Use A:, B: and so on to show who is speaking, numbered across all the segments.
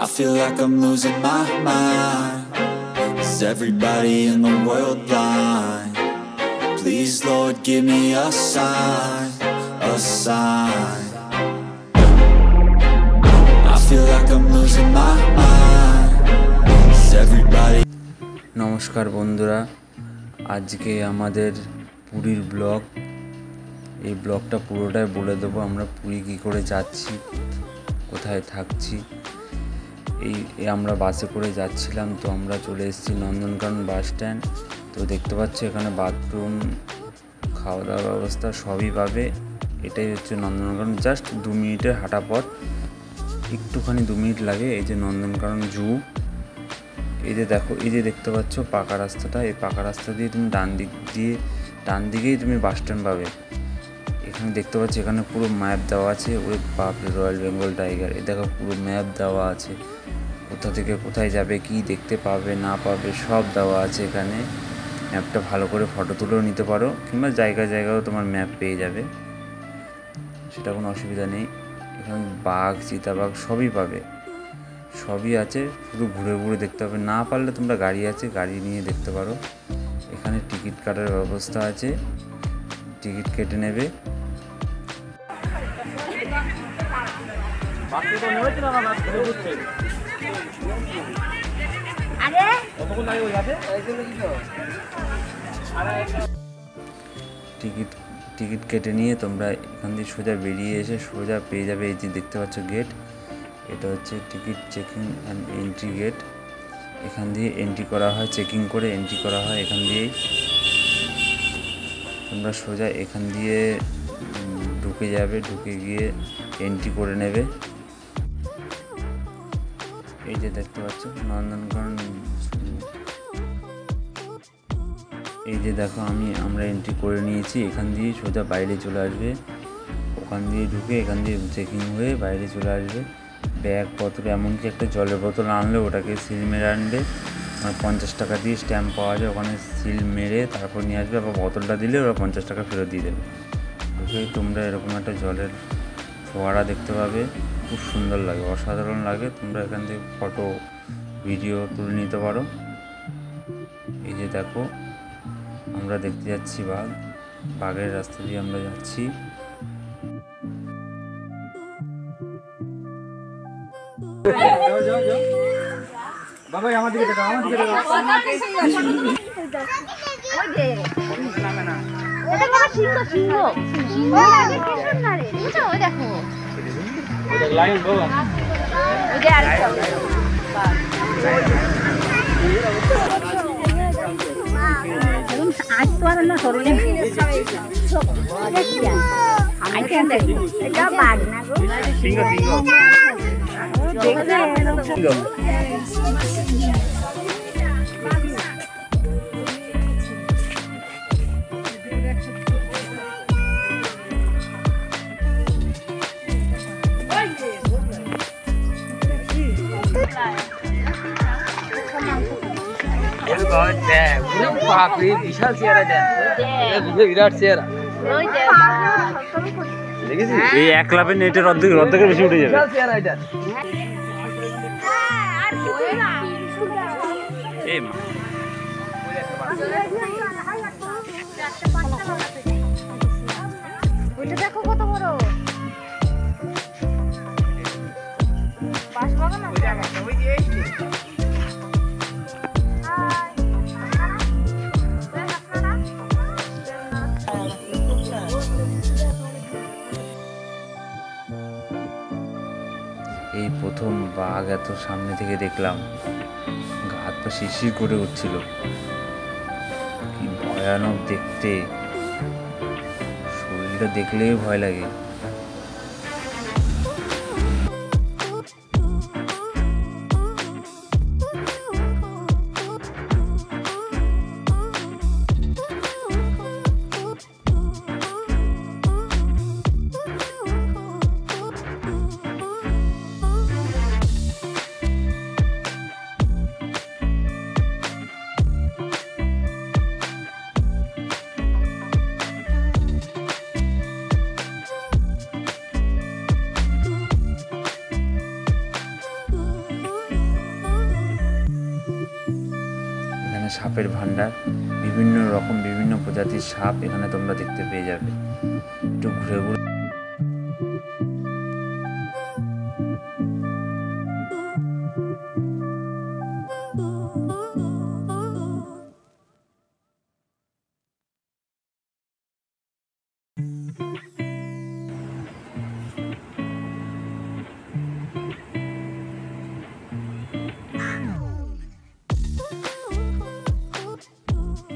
A: feel like I'm losing my mind. Is everybody in the world blind? Please Lord give me a sign, a sign. I feel like I'm losing my mind. Is everybody?
B: নমস্কার বন্ধুরা, আজকে আমাদের পুরীর blog. এই ব্লগটা পুরোটাই বলে দেবো আমরা পুরী কী করে যাচ্ছি, কোথায় থাকছি। আমরা বাসে করে যাচ্ছিলাম, তো আমরা চলে এসেছি নন্দনকানন বাস স্ট্যান্ড। তো দেখতে পাচ্ছ এখানে বাথরুম, খাওয়া দাওয়ার ব্যবস্থা সবই পাবে। এটাই হচ্ছে নন্দনকানন, জাস্ট 2 মিনিটের হাঁটা পথ, একটুখানি 2 মিনিট লাগে। এই যে নন্দনকানন জু, এই যে দেখো, এই যে দেখতে পাচ্ছ পাকা রাস্তাটা, এই পাকা রাস্তা দিয়ে তুমি ডান দিকেই তুমি বাস স্ট্যান্ড পাবে। এখানে দেখতে পাচ্ছ এখানে পুরো ম্যাপ দেওয়া আছে। ওই বাপরে, রয়্যাল বেঙ্গল টাইগার, এই দেখো পুরো ম্যাপ দেওয়া আছে, কোথা থেকে কোথায় যাবে, কি দেখতে পাবে না পাবে সব দেওয়া আছে এখানে। ম্যাপটা ভালো করে ফটো তুলেও নিতে পারো, কিংবা জায়গায়ও তোমার ম্যাপ পেয়ে যাবে, সেটা কোনো অসুবিধা নেই। এখানে বাঘ, চিতাবাঘ সবই পাবে, সবই আছে, শুধু ঘুরে ঘুরে দেখতে হবে। না পারলে তোমরা গাড়ি আছে, গাড়ি নিয়ে দেখতে পারো। এখানে টিকিট কাটার ব্যবস্থা আছে, টিকিট কেটে নেবে। টিকিট কেটে নিয়ে তোমরা এখান দিয়ে সোজা বেরিয়ে এসে সোজা পেয়ে যাবে এই যে দেখতে পাচ্ছ গেট। এটা হচ্ছে ticket checking and entry gate. এখান দিয়ে এন্ট্রি করা হয়, চেকিং করে এন্ট্রি করা হয়। এখান দিয়েই তোমরা সোজা এখান দিয়ে ঢুকে যাবে, ঢুকে গিয়ে এন্ট্রি করে নেবে। এই যে দেখতে পাচ্ছ নন্দনকানন, এই যে দেখো আমরা এন্ট্রি করে নিয়েছি। এখান দিয়ে সোজা বাইরে চলে আসবে, ওখান দিয়ে ঢুকে এখান দিয়ে চেকিং হয়ে বাইরে চলে আসবে। ব্যাগপত্র, এমনকি একটা জলের বোতল আনলে ওটাকে সিল মেরে আনবে। 50 টাকা দিয়ে স্ট্যাম্প পাওয়া যায়, ওখানে সিল মেরে তারপর নিয়ে আসবে। আবার বোতলটা দিলে ওরা 50 টাকা ফেরত দিয়ে দেবে। ঢুকেই তোমরা এরকম একটা জলের ফোয়ারা দেখতে পাবে, খুব সুন্দর লাগে, অসাধারণ লাগে। তোমরা এখান থেকে ফটো ভিডিও তুলে নিতে পারো। এই যে দেখো আমরা দেখতে যাচ্ছি বাঘের রাস্তা দিয়ে আমরা যাচ্ছি।
C: বাবা আমার দিকে দেখো, আমার দিকে দেখো। ওই যে এটা বাবা সিংহ লাগে কি সুন্দর রে, বুঝছো? ওই দেখো, ওই দেখ লাইন বাবা, ওই যে আরেকটা আজ তো আর না সরলে এটা বাঘ না গো, সিংহ দেখলে বিশাল চেহারা দেন, বিরাট চেহারা।
B: এই এক লাফে নেটের অর্ধেকের বেশি উঠে যাবে।
C: ওইটা দেখো কত বড় বাস বাগান আছে।
B: এই প্রথম বাঘ এত সামনে থেকে দেখলাম, হাত পা শিরশির করে উঠছিল, কি ভয়ানক দেখতে, শরীরটা দেখলেই ভয় লাগে। এখানে সাপের ভান্ডার, বিভিন্ন রকম বিভিন্ন প্রজাতির সাপ এখানে তোমরা দেখতে পেয়ে যাবে। একটু ঘুরে ঘুরে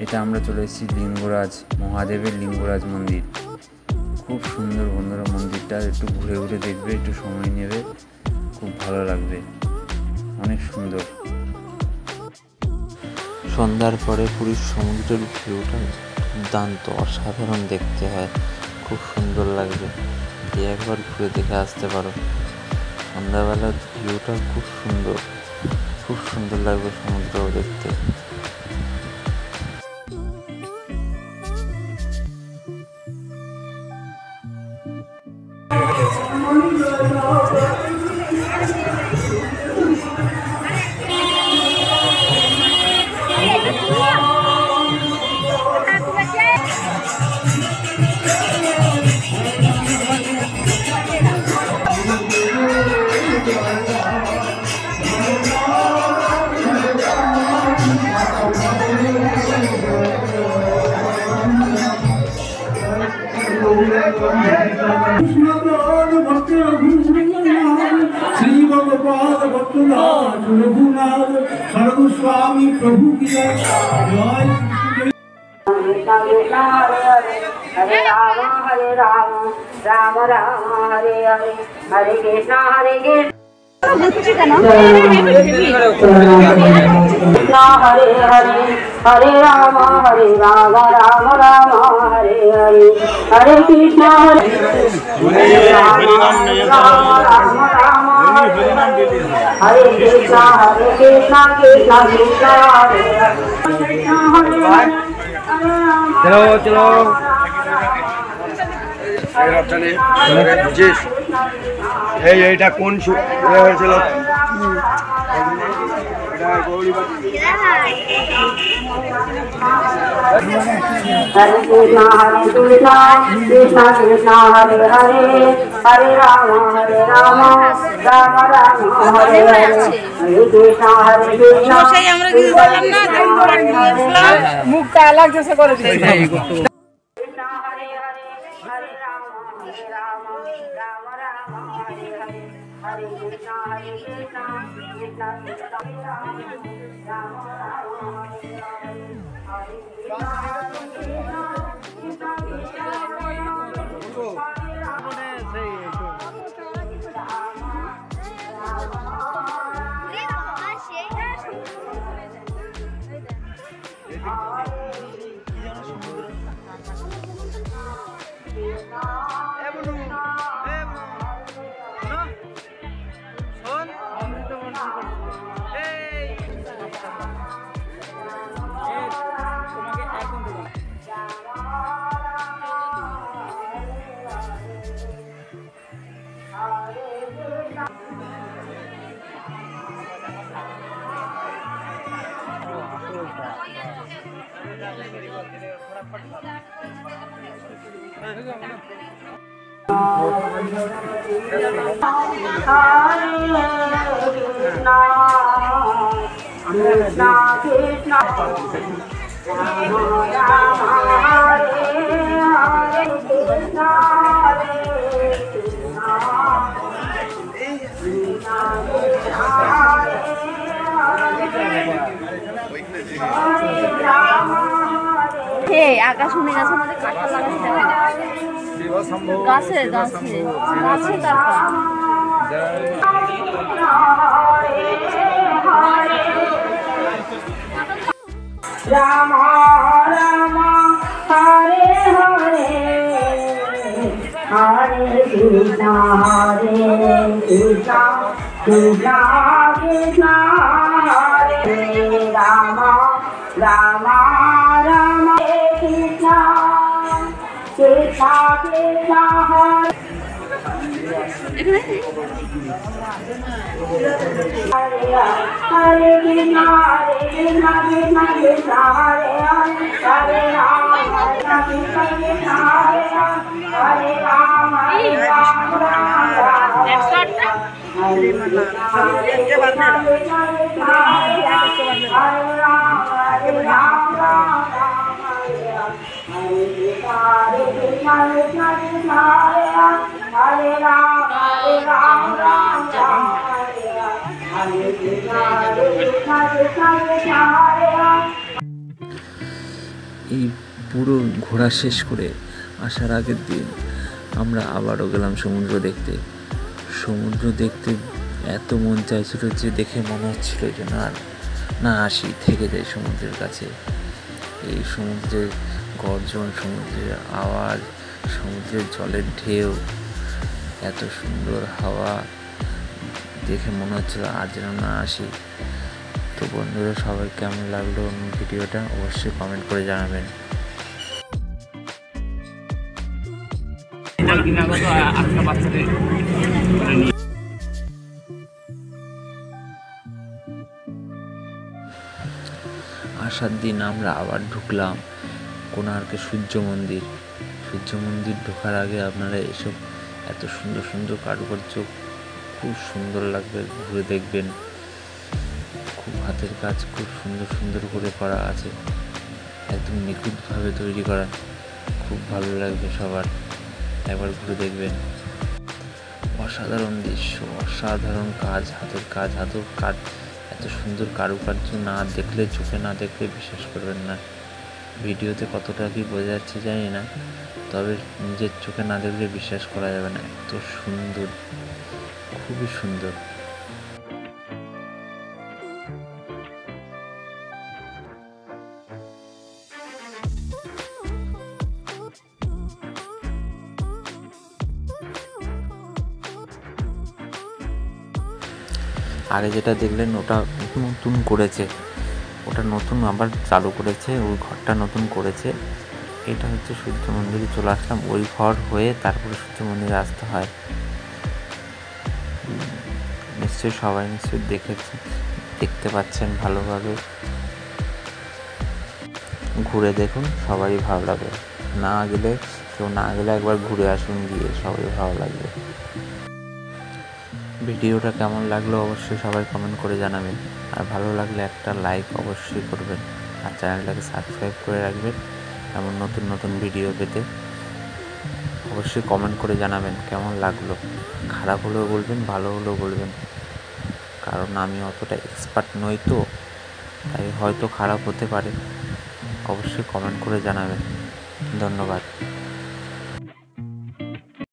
B: এটা আমরা চলে এসেছি লিঙ্গরাজ মহাদেবের লিঙ্গরাজ মন্দির। খুব সুন্দর বন্ধুরা মন্দিরটা, একটু ঘুরে ঘুরে দেখবে, একটু সময় নেবে, খুব ভালো লাগবে, অনেক সুন্দর।
D: সন্ধ্যার পরে পুরীর সমুদ্রের ভিউটা দুর্দান্ত অসাধারণ দেখতে হয়, খুব সুন্দর লাগবে। গিয়ে একবার ঘুরে দেখে আসতে পারো। সন্ধ্যাবেলার ভিউটা খুব সুন্দর, খুব সুন্দর লাগবে সমুদ্র দেখতে।
E: श्री भगवान भक्तनाथ रघुनाथ सर्वस्वामी प्रभु की जय।
F: हरे राम राम राम हरे हरे हरे कृष्णा कृष्ण हरे हरे हरे राम राम राम हरे हरे हरे कृष्ण हरे राम राम हरे कृष्ण कृष्ण कृष्ण हरे हरे
G: चलो चलो এইটা কোন হয়েছিল?
F: हरे कृष्णा कृष्ण कृष्ण हरे हरे हरे राम राम राम हरे हरे हरे कृष्णा
C: মুখটা আলাগ জেসে করে দিয়েছে। আকাশমণি গাছের মধ্যে কাঁঠাল লাগাতে হয়, গাছে গাছে গাছে
F: राम राम हरे हरे हरे कृष्ण कृष्ण कृष्ण हरे राम राम राम कृष्ण कृष्ण कृष्ण हरे Hare Krishna Krishna Krishna Hare Hare Hare Rama Krishna Krishna Hare Hare Rama Hare Rama
B: এই পুরো ঘোরা শেষ করে আসার আগের দিন আমরা আবারও গেলাম সমুদ্র দেখতে। সমুদ্র দেখতে এত মন চাইছিল যে দেখে মনে হচ্ছিল যে না আসি, থেকে যাই সমুদ্রের কাছে। এই সমুদ্রের গর্জন, সমুদ্রের আওয়াজ, সমুদ্রের জলের ঢেউ, এত সুন্দর হাওয়া দেখে মনে হচ্ছিল আর যেন না আসি। তো বন্ধুরা, সবাই কেমন লাগলো ভিডিওটা অবশ্যই কমেন্ট করে জানাবেন। আসার দিন আমরা আবার ঢুকলাম কোণার্কে সূর্য মন্দির। সূর্য মন্দির ঢোকার আগে আপনারা এসব এত সুন্দর সুন্দর কারুকার্য খুব সুন্দর লাগবে, ঘুরে দেখবেন। খুব হাতের কাজ, খুব সুন্দর সুন্দর করে করা আছে, একদম নিখুঁতভাবে তৈরি করা। খুব ভালো লাগবে সবার, একবার ঘুরে দেখবেন। অসাধারণ দৃশ্য, অসাধারণ কাজ, হাতের কাজ, এত সুন্দর কারুকার্য না দেখলে, চোখে না দেখলে বিশ্বাস করবেন না। ভিডিওতে কতটা কি বোঝা যাচ্ছে জানি না, তবে নিজের চোখে না দেখলে বিশ্বাস করা যাবে না। এত সুন্দর, খুবই সুন্দর। আগে যেটা দেখলেন ওটা নতুন করেছে, ওটা নতুন আবার চালু করেছে, ওই ঘরটা নতুন করেছে। এটা হচ্ছে সূর্য মন্দিরে চলে আসলাম, ওই ঘর হয়ে তারপরে সূর্য মন্দিরে আসতে হয়। নিশ্চয়ই সবাই দেখতে পাচ্ছেন ভালোভাবে। ঘুরে দেখুন, সবারই ভালো লাগবে। কেউ না গেলে একবার ঘুরে আসুন, গিয়ে সবাই ভালো লাগবে। ভিডিওটা কেমন লাগলো অবশ্যই সবাই কমেন্ট করে জানাবেন। আর ভালো লাগলে একটা লাইক অবশ্যই করবেন, আর চ্যানেলটাকে সাবস্ক্রাইব করে রাখবেন। এমন নতুন নতুন ভিডিও পেতে অবশ্যই কমেন্ট করে জানাবেন কেমন লাগলো। খারাপ হলেও বলবেন, ভালো হলেও বলবেন, কারণ আমি অতটা এক্সপার্ট নই, তো তাই হয়তো খারাপ হতে পারে। অবশ্যই কমেন্ট করে জানাবেন। ধন্যবাদ।